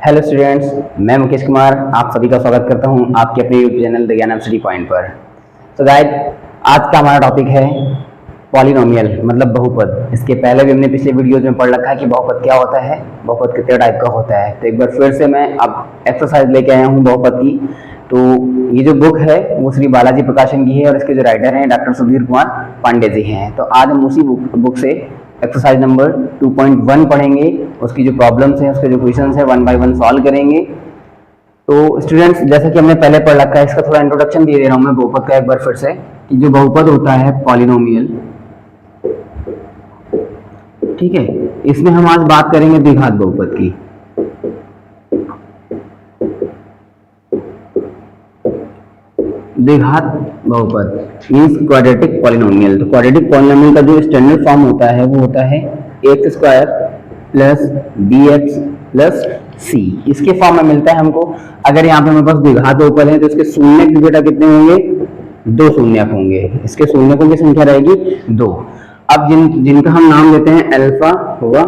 Hello students, मैं मुकेश कुमार आप सभी का स्वागत करता हूं आपके अपने यूट्यूब चैनल द ज्ञानम स्टडी पॉइंट पर। तो गाइस, आज का हमारा टॉपिक है पॉलिनोमियल मतलब बहुपद। इसके पहले भी हमने पिछले वीडियोज में पढ़ रखा है कि बहुपद क्या होता है, बहुपद कितने टाइप का होता है। तो एक बार फिर से मैं अब एक्सरसाइज लेके आया हूँ बहुपद की। तो ये जो बुक है वो श्री बालाजी प्रकाशन की है और इसके जो राइटर हैं डॉक्टर सुधीर कुमार पांडे जी हैं। तो आज हम उसी बुक से एक्सरसाइज नंबर 2.1 पढ़ेंगे। उसकी जो प्रॉब्लम्स हैं, उसके जो क्वेश्चंस हैं, 1 बाय 1 सॉल्व करेंगे। तो स्टूडेंट्स, जैसा कि हमने पहले पढ़ रखा है, इसका थोड़ा इंट्रोडक्शन दे रहा हूँ मैं बहुपद का एक बार फिर से कि जो बहुपद होता है पॉलिनोमियल, ठीक है, इसमें हम आज बात करेंगे द्विघात बहुपद की। द्विघात बहुपद मीन्स क्वाड्रेटिक पॉलिनोमियल। तो क्वाड्रेटिक पॉलिनोमियल का जो स्टैंडर्ड फॉर्म होता है वो होता है x square plus b x plus c. इसके फॉर्म में मिलता है हमको। अगर यहाँ पे हमारे पास द्विघात बहुपद है तो इसके शून्यक बेटा कितने होंगे? 2 शून्यक होंगे। इसके शून्यकों की संख्या रहेगी 2। अब जिनका हम नाम देते हैं अल्फा हुआ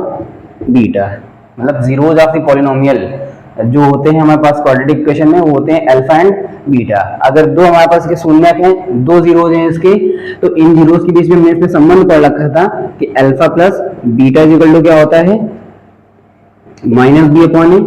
बीटा, मतलब जीरोज ऑफ द पॉलिनोमियल जो होते हैं हमारे पास क्वाड्रेटिक इक्वेशन में, वो होते हैं अल्फा एंड बीटा। अगर दो हमारे पास के शून्यक हैं, 2 जीरोज हैं इसके, तो इन जीरोज के बीच में हमने इसमें संबंध पढ़ रखा था कि alpha plus beta equal to क्या होता है? Minus b upon a,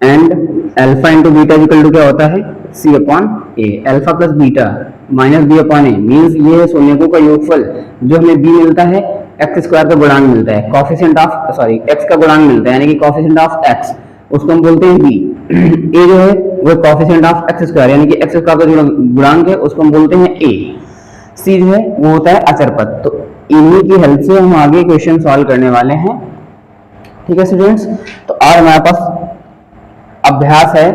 and alpha into beta equal to क्या होता है? C upon a. Alpha plus beta minus b upon a means ये है शून्यकों का योगफल। जो हमें बी मिलता है एक्स स्क्वायर का गुणांक मिलता है, कॉफिशिएंट ऑफ एक्स का गुणांक मिलता है, यानी कि कॉफिशिएंट ऑफ एक्स, उसको हम बोलते हैं बी। ए जो है वो कॉफिशिएंट ऑफ एक्स स्क्वायर, यानी कि एक्स स्क्वायर का जो गुणांक है उसको हम बोलते हैं ए। सी जो है वो होता है अचर पद। तो इन्हीं की हेल्प से हम आगे क्वेश्चन सॉल्व करने वाले हैं, ठीक है स्टूडेंट्स। तो आज हमारे पास अभ्यास है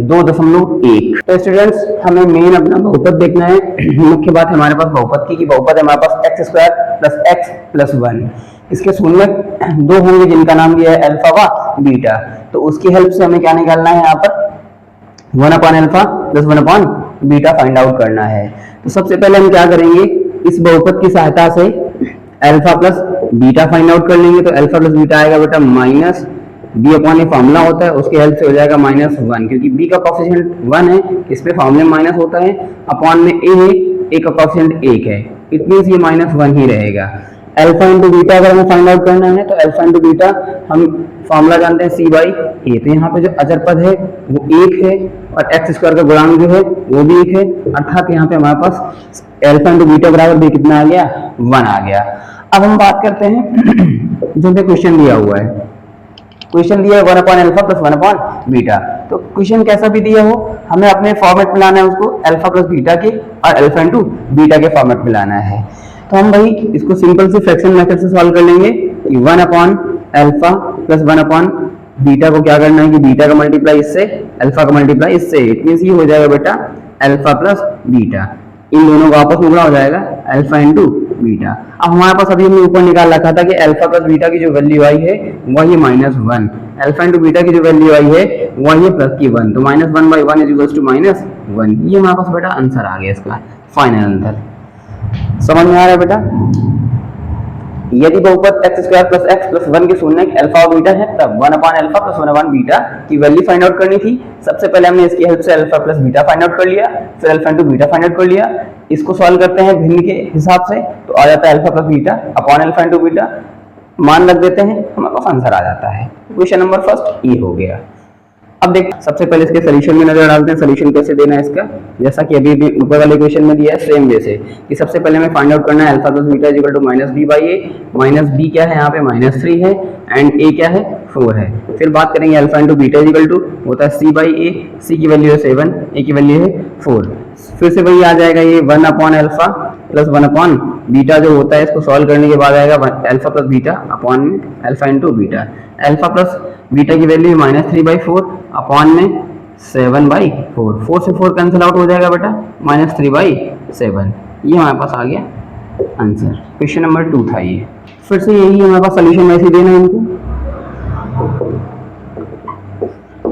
2.1। तो स्टूडेंट्स, हमें मेन अपना बहुपद देखना है। मुख्य बात है हमारे पास बहुपद की कि बहुपद है हमारे पास x square plus x plus 1। इसके शून्यक 2 होंगे जिनका नाम दिया है अल्फा व बीटा। तो उसकी हेल्प से हमें क्या निकालना है? यहाँ पर 1 upon alpha plus 1 upon beta find out करना है। तो सबसे पहले हम क्या करेंगे, इस बहुपद की सहायता से alpha plus beta find out कर लेंगे। तो अल्फा प्लस बीटा आएगा बेटा minus b upon a formula होता है, उसकी हेल्प से हो जाएगा -1, क्योंकि बी का कॉफिशिएंट 1 है, इस पे फॉर्मूले में माइनस होता है, अपॉन में ए है, ए का कॉफिशिएंट 1 है, इट मींस ये -1 ही रहेगा। अल्फा इंटू बीटा अगर हमें फाइंड आउट करना है तो अल्फा इंटू बीटा हम फॉर्मूला जानते हैं सी बाई ए। तो यहाँ पे जो अचर पद है वो 1 है और एक्स स्क्वायर का गुणांक जो है वो भी 1 है, अर्थात यहाँ पे हमारे पास अल्फा इंटू बीटा बराबर भी कितना आ गया? 1 आ गया। अब हम बात करते हैं जो भी क्वेश्चन दिया हुआ है। क्वेश्चन दिया है 1 upon alpha plus 1 upon beta. तो क्वेश्चन कैसा भी दिया हो, हमें अपने फॉर्मेट में लाना है उसको, अल्फा प्लस बीटा के और अल्फा इंटू बीटा के फॉर्मेट में लाना है। तो हम भाई इसको सिंपल से फ्रैक्शन मेथड से सॉल्व कर लेंगे कि 1 upon alpha plus 1 upon beta को क्या करना है कि बीटा का मल्टीप्लाई इससे, अल्फा का मल्टीप्लाई इससे, इट मींस ये हो जाएगा बेटा अल्फा प्लस बीटा। इन दोनों का आपस में गुणा हो जाएगा अल्फा इंटू बीटा। अब हमारे पास अभी हमने ऊपर निकाल रखा था कि अल्फा प्लस बीटा की जो वैल्यू आई है वही -1, अल्फा इंटू बीटा की जो वैल्यू आई है वही प्लस की 1, तो -1 बाई 1 इज इक्वल्स टू -1। ये हमारे पास बेटा आंसर आ गया इसका फाइनल आंसर। समझ में आ रहा है बेटा? यदि बहुपद x square plus x plus 1 के शून्यक अल्फा और बीटा है तब 1 upon alpha plus 1 upon beta की वैल्यू फाइंड आउट करनी थी। सबसे पहले हमने इसकी हेल्प से alpha plus beta find out कर लिया, फिर alpha into beta find out कर लिया। इसको सॉल्व करते हैं भिन्न के हिसाब से, तो आ जाता है alpha plus beta upon alpha into beta, मान रख देते हैं, हमारे पास आंसर आ जाता है। क्वेश्चन नंबर फर्स्ट ये हो गया। अब देख, सबसे पहले इसके सॉल्यूशन में नजर डालते हैं, सॉल्यूशन कैसे देना है इसका। जैसा कि अभी भी ऊपर वाले क्वेश्चन में दिया है सेम जैसे कि सबसे पहले हमें फाइंड आउट करना है alpha plus beta equal to -b by a. Minus b क्या है यहाँ पे? -3 है, एंड ए क्या है? 4 है। फिर बात करेंगे alpha into beta equal to होता है सी बाई ए, सी की वैल्यू है 7, ए की वैल्यू है 4। फिर से वही आ जाएगा ये 1 upon alpha plus 1 upon beta जो होता है, इसको सॉल्व करने के बाद आएगा अल्फा प्लस बीटा अपॉन में alpha into beta. Alpha plus beta की वैल्यू -3/4 अपॉन में 7/4, 4 से 4 कैंसिल आउट हो जाएगा बेटा, -3/7। ये हमारे पास आ गया आंसर। क्वेश्चन नंबर 2 था ये। फिर से यही हमारे पास सोल्यूशन वैसे देना है इनको।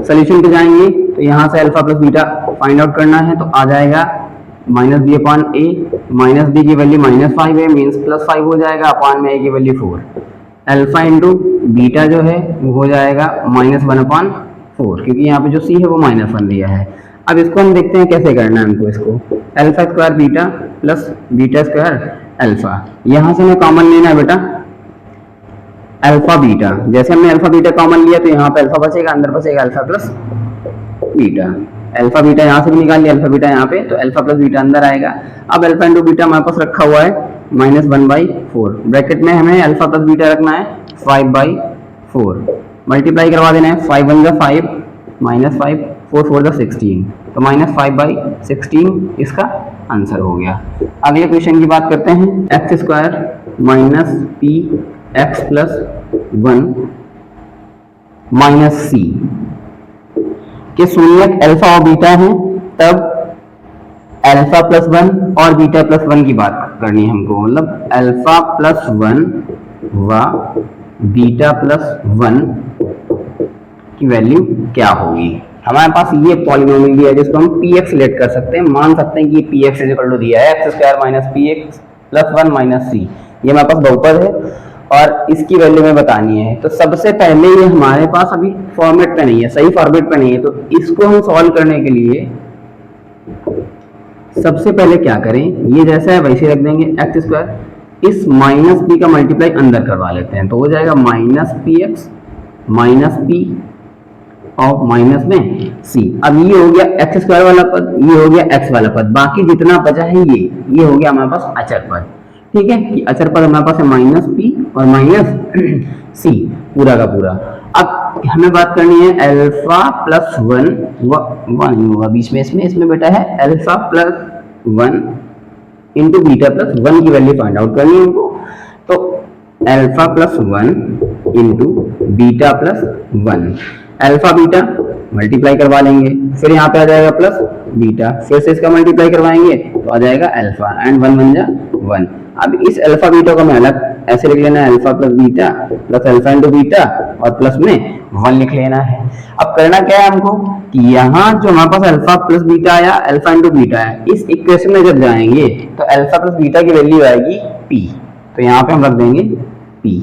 सोल्यूशन पे जाएंगे तो यहाँ से alpha plus beta find out करना है, तो आ जाएगा -b अपॉन ए, -b की वैल्यू -5 है मीन्स +5 हो जाएगा, अपॉन में a की वैल्यू 4। अल्फा इंटू बीटा जो है वो हो जाएगा -1 अपॉन 4, क्योंकि यहाँ पे जो c है वो -1 दिया है। अब इसको हम देखते हैं कैसे करना है हमको इसको। Alpha square beta plus beta square alpha, यहाँ से हमें कॉमन लेना है बेटा अल्फा बीटा। जैसे हमने अल्फा बीटा कॉमन लिया तो यहाँ पे अल्फा बचेगा, अंदर बचेगा alpha plus beta. Alpha beta यहाँ से भी निकाल लिया, अल्फा बीटा यहाँ पे, तो अल्फा प्लस बीटा अंदर आएगा। अब अल्फा इंटू बीटा हमारे पास रखा हुआ है -1/4, ब्रैकेट में हमें अल्फा प्लस बीटा रखना है 5/4, मल्टीप्लाई करवा देना है, 5 1 जा 5 -5 4 4 जा 16, तो -5/16 इसका आंसर हो गया। अगले क्वेश्चन की बात करते हैं, x square minus p x plus 1 minus c के शून्यक अल्फा और बीटा है, तब अल्फा प्लस 1 और बीटा प्लस 1 की बात करनी है हमको, मतलब अल्फा प्लस 1 व बीटा प्लस 1 की वैल्यू क्या होगी। हमारे पास ये पॉलिनोमियल दिया है जिसको हम px सिलेक्ट कर सकते हैं, मान सकते हैं कि ये px इक्वल टू दिया है x square minus px plus 1 minus c, ये हमारे पास बहुपद है और इसकी वैल्यू में बतानी है। तो सबसे पहले ये हमारे पास अभी फॉर्मेट पे नहीं है, सही फॉर्मेट पे नहीं है, तो इसको हम सॉल्व करने के लिए सबसे पहले क्या करें, ये जैसा है वैसे रख देंगे, एक्स स्क्वायर इस माइनस पी का मल्टीप्लाई अंदर करवा लेते हैं, तो हो जाएगा minus p x minus P और माइनस में सी। अब ये हो गया एक्स स्क्वायर वाला पद, ये हो गया एक्स वाला पद, बाकी जितना बचा है ये हो गया हमारे पास अचर पद। ठीक है, कि अचर पद हमारे पास है माइनस पी और माइनस सी पूरा का पूरा। अब हमें बात करनी है अल्फा प्लस 1 वन होगा बीच में, इसमें बेटा है alpha plus 1 into beta plus 1 की वैल्यू फाइंड आउट करनी है हमको। तो alpha plus 1 into beta plus 1, alpha beta multiply करवा लेंगे, फिर यहाँ पे आ जाएगा प्लस बीटा, फिर से इसका मल्टीप्लाई करवाएंगे तो आ जाएगा अल्फा एंड 1 बन जा 1। अब इस अल्फा बीटा को मैं अलग ऐसे लिख लेना है, alpha plus beta plus alpha into beta और प्लस में 1 लिख लेना है। अब करना क्या है हमको कि यहाँ जो हमारे पास अल्फा प्लस बीटा आया, अल्फा इंटू बीटा है, इस इक्वेशन में जब जाएंगे तो अल्फा प्लस बीटा की वैल्यू आएगी p, तो यहाँ पे हम रख देंगे p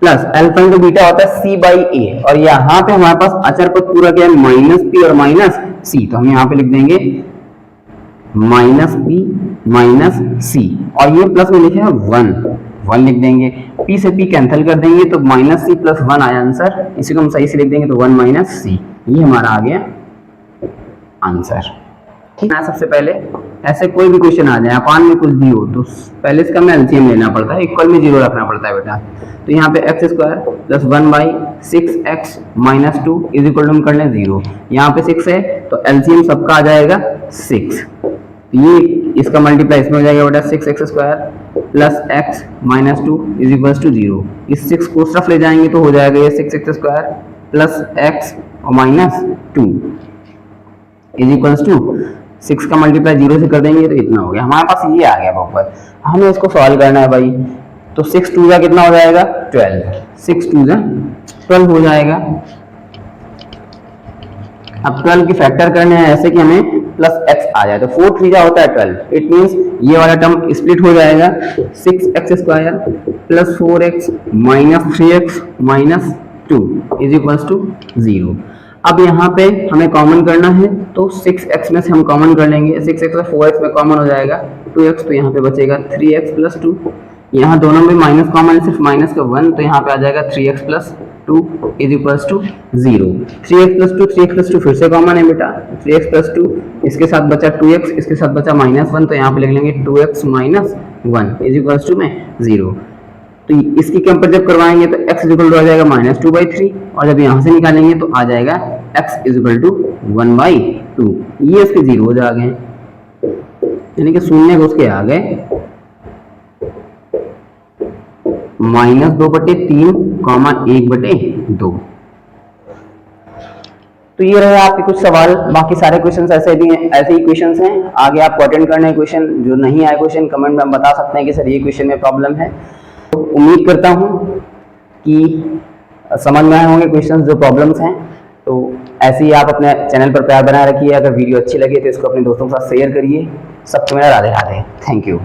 plus alpha into beta होता है c/a, और यहाँ पे हमारे पास अचर पद पूरा क्या है माइनस p और माइनस c, तो हम यहाँ पे लिख देंगे माइनस p माइनस c, और ये प्लस में लिखे हैं 1 लिख देंगे, p से p कैंसिल कर देंगे तो माइनस c प्लस 1 आया आंसर, इसी को हम सही से लिख देंगे तो 1 माइनस c, ये हमारा आ गया आंसर। ठीक है, सबसे पहले ऐसे कोई भी क्वेश्चन आ जाए अपान में कुछ भी हो तो पहले इसका हमें एलसीएम लेना पड़ता है, इक्वल में 0 रखना पड़ता है बेटा। तो यहाँ पे x square plus 1/6x minus 2 is equal to हम कर लें 0, यहाँ पे 6 है तो एलसीएम सबका आ जाएगा 6, ये इसका मल्टीप्लाई इसमें हो जाएगा बेटा 6x square plus x minus 2 is equal to 0, इस 6 को तरफ ले जाएंगे तो हो जाएगा ये 6x स्क्वायर प्लस x और माइनस 2 इज इक्वल टू 6 का मल्टीप्लाई 0 से कर देंगे तो इतना हो गया, हमारे पास ये आ गया बहुपद। हमें इसको सॉल्व करना है भाई, तो 6 2 का कितना हो जाएगा 12, 6 2 का 12 हो जाएगा। अब 12 की फैक्टर करने हैं ऐसे कि हमें प्लस x आ जाए, तो 4 3 का होता है 12, इट मींस ये वाला टर्म स्प्लिट हो जाएगा 6x square plus 4x minus 3x minus 2 is equal to 0। अब यहाँ पे हमें कॉमन करना है तो 6x में से हम कॉमन कर लेंगे, 6x में 4x में कॉमन हो जाएगा 2x, तो यहाँ पे बचेगा 3x प्लस 2, यहाँ दोनों में माइनस कॉमन है, सिर्फ माइनस का 1, तो यहाँ पे आ जाएगा 3x plus 2 is equal to 0। 3x plus 2 फिर से कॉमन है बेटा, 3x प्लस 2 इसके साथ बचा 2x, इसके साथ बचा माइनस 1, तो यहाँ पे लिख लेंगे 2x minus 1 is equal to में 0। तो इसकी कंपेयर जब करवाएंगे तो x इज इक्वल टू आ जाएगा -2/3, और जब यहाँ से निकालेंगे तो आ जाएगा x इज इक्वल टू 1/2, ये इसके 0 हो जा गए, यानी कि शून्य को उसके आ गए -2/3, 1/2। तो ये रहे आपके कुछ सवाल, बाकी सारे क्वेश्चंस ऐसे ही क्वेश्चंस हैं। आगे आपको अटेंड करने क्वेश्चन, जो नहीं आए क्वेश्चन कमेंट में हम बता सकते हैं कि सर ये क्वेश्चन में प्रॉब्लम है। तो उम्मीद करता हूं कि समझ में आए होंगे क्वेश्चंस जो प्रॉब्लम्स हैं। तो ऐसे ही आप अपने चैनल पर प्यार बनाए रखिए, अगर वीडियो अच्छी लगे तो इसको अपने दोस्तों के साथ शेयर करिए। सबको मेरा राधे राधे, थैंक यू।